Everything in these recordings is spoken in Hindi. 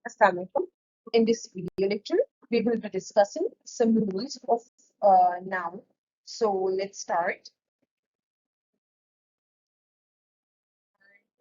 Assalamualaikum. In this video lecture, we will be discussing some rules of noun. So let's start.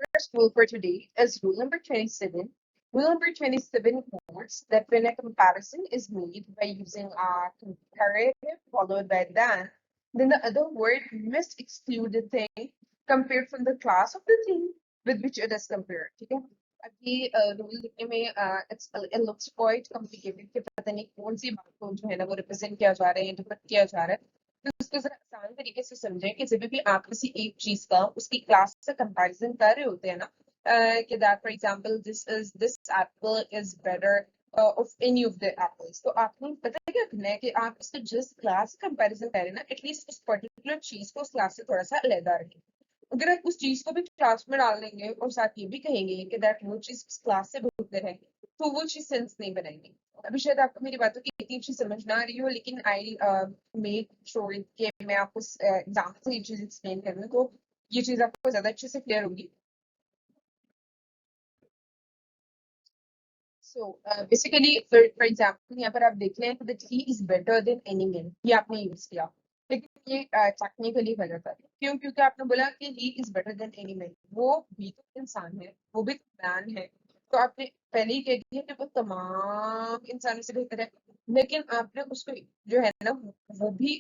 First rule for today is rule number 27. Rule number 27 holds that when a comparison is made by using a comparative followed by then the other word must exclude the thing compared from the class of the thing with which it is compared. ठीक है? अभी रूल लिखने में it looks quite complicated कि पता नहीं कौन सी बात को जो है ना वो रिप्रेजेंट किया जा रहा है, इंटरप्रेट किया जा रहा है. तो उसको जरा आसान तरीके से समझें कि जब भी आप किसी एक चीज का उसकी क्लास से कंपैरिजन कर रहे होते हैं ना कि that for example this Apple is better of any of the apples, तो आपने पता है क्या करना है कि आप इसको जिस क्लास से कंपैरिजन करें ना एटलीस्ट उस पर्टिकुलर चीज को उस क्लास से थोड़ा सा अलग रखें. अगर आप उस चीज को भी क्लास में डाल देंगे और साथ ये भी कहेंगे कि दैट वो चीज क्लास से बेहतर है तो वो चीज सेंस नहीं बनाएगी. अभी शायद आपको मेरी बातों की इतनी अच्छी समझ ना आ रही हो लेकिन आई मेक श्योर कि मैं आपको एग्जाम्पल से ये चीज एक्सप्लेन कर दूं तो ये चीज आपको ज्यादा अच्छे से क्लियर होगी. सो बेसिकली फॉर एग्जाम्पल यहाँ पर आप देख लें that he is better than any man, ये आपने यूज किया लेकिन ये टेक्निकली गलत है. क्यों? क्योंकि आपने बोला कि he is better than any man, वो भी तो इंसान है, वो भी मैन है, तो आपने पहले ही कह दिया कि वो तमाम इंसानों से बेहतर है. लेकिन आपने उसको जो है ना वो भी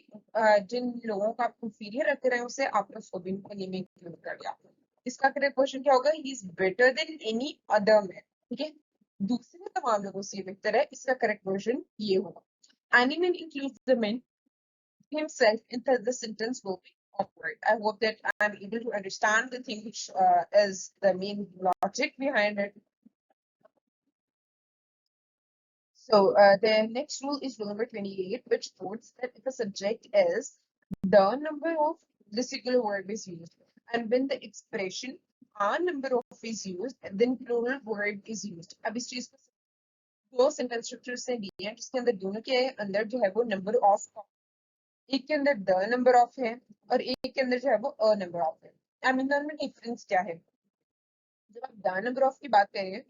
जिन लोगों का आप इंफीरियर रख रहे हैं उसे आपने उसको भी एनी में इंक्लूड कर दिया. इसका करेक्ट क्वेश्चन क्या होगा? He is better than any other man. ठीक है, दूसरे तमाम लोगों से बेहतर है. इसका करेक्ट वर्जन ये होगा. Any man includes the man himself in the sentence will be awkward. I hope that I'm able to understand the thing which is the main logic behind it. So the next rule is rule number 28, which holds that if a subject is the number of the singular verb is used, and when the expression a number of is used, then plural verb is used. अब इस चीज को दो सेंटेंस स्ट्रक्चर से दिए हैं जिसके अंदर दोनों के अंदर जो है वो नंबर ऑफ, एक के अंदर द नंबर ऑफ है और एक के अंदर जो है वो अ नंबर ऑफ है. अब इन दोनों में डिफरेंस क्या है? जब आप द नंबर ऑफ की बात करें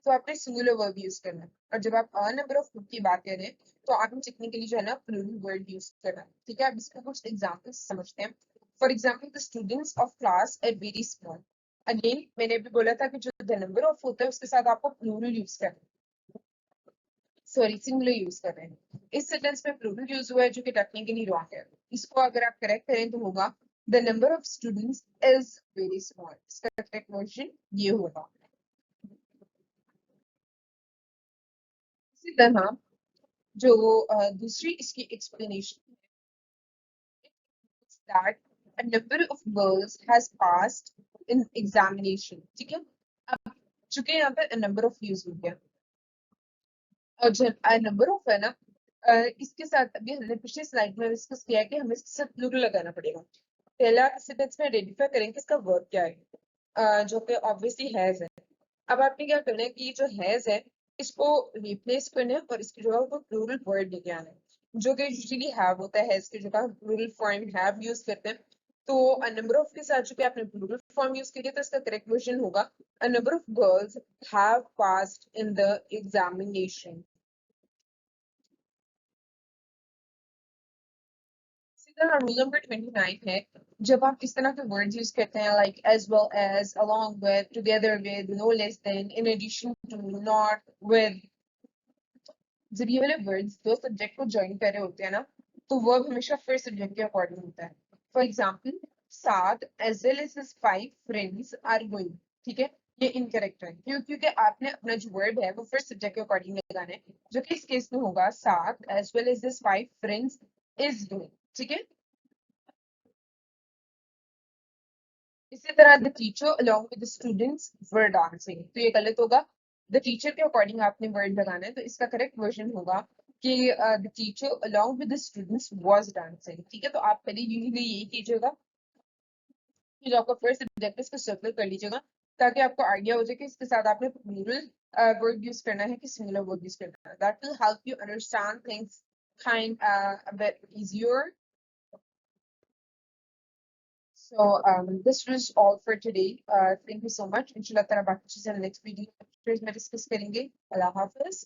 तो आपने सिंगुलर वर्ब यूज करना है और जब आप अ नंबर ऑफ की बात करें तो आपने टेक्निकली जो है ना प्लूरल वर्ब यूज करना है. ठीक है, अब इसका कुछ एग्जांपल्स समझते हैं. For example the students of class are very small. Again मैंने भी बोला था कि जो द नंबर ऑफ होता है उसके साथ आपको प्लूरल यूज करना है, सॉरी सिंगुलर यूज कर रहे हैं. इस सेंटेंस में प्लूरल यूज हुआ है जो कि टेक्निकली रॉन्ग है. इसको अगर आप करेक्ट करें तो होगा the number of students is very small. इसका करेक्ट वर्जन ये होगा. इसी तरह जो दूसरी इसकी एक्सप्लेनेशन है that a number of girls has passed in examination. ठीक है, अब चूंकि यहाँ पे a number of यूज हो गया और जब नंबर ऑफ है ना इसके साथ अभी हमने पिछली स्लाइड में डिस्कस किया है कि हमें इसके साथ प्लूरल लगाना पड़ेगा. पहला सेंटेंस में आइडेंटिफाई करेंगे इसका वर्ब क्या है, जो कि ऑब्वियसली हैज है. अब आपने क्या करना है कि जो हैज है इसको रिप्लेस करना है और इसकी जगह को प्लूरल वर्ड लेके आना है जो कि यूजुअली हैव होता है. हैज की जगह प्लूरल फॉर्म हैव यूज करते हैं. तो अ नंबर ऑफ के साथ चूंकि आपने प्लूरल फॉर्म यूज किया तो इसका करेक्ट वर्जन होगा a number of girls have passed in the examination. Rule number 29 है जब आप इस तरह के वर्ड्स यूज करते हैं like as well as, along with, together with, no less than, in addition to, not, with, जब ये वाले वर्ड्स दो सब्जेक्ट को ज्वाइन कर रहे होते हैं ना तो वर्ब हमेशा फर्स्ट सब्जेक्ट के अकॉर्डिंग होता है. For example Saad as well as his 5 friends are going. ठीक है, ये इनकरेक्ट है. क्यों? क्योंकि आपने अपना जो वर्ब है वो फर्स्ट सब्जेक्ट के अकॉर्डिंग लगाना है जो कि इस केस में होगा Saad as well as his 5 friends is going. ठीक है, इसी तरह the teacher along with the students were dancing, तो ये गलत होगा. द टीचर के अकॉर्डिंग आपने वर्ड लगाना है तो इसका करेक्ट वर्जन होगा कि the teacher along with the students was dancing. ठीक है, तो आप पहले यूजुअली यही कीजिएगा कि जो आपका फर्स्ट सब्जेक्ट है इसको सर्कल कर लीजिएगा ताकि आपको आइडिया हो जाए कि इसके साथ आपने प्लूरल वर्ड यूज करना है कि सिंगुलर वर्ड यूज करना है. That will help you understand things kind a bit easier. So this was all for today. Thank you so much. इंशाल्लाह तरह बाकी चीजें नेक्स्ट वीडियो में डिस्कस करेंगे. अल्लाह हाफिज.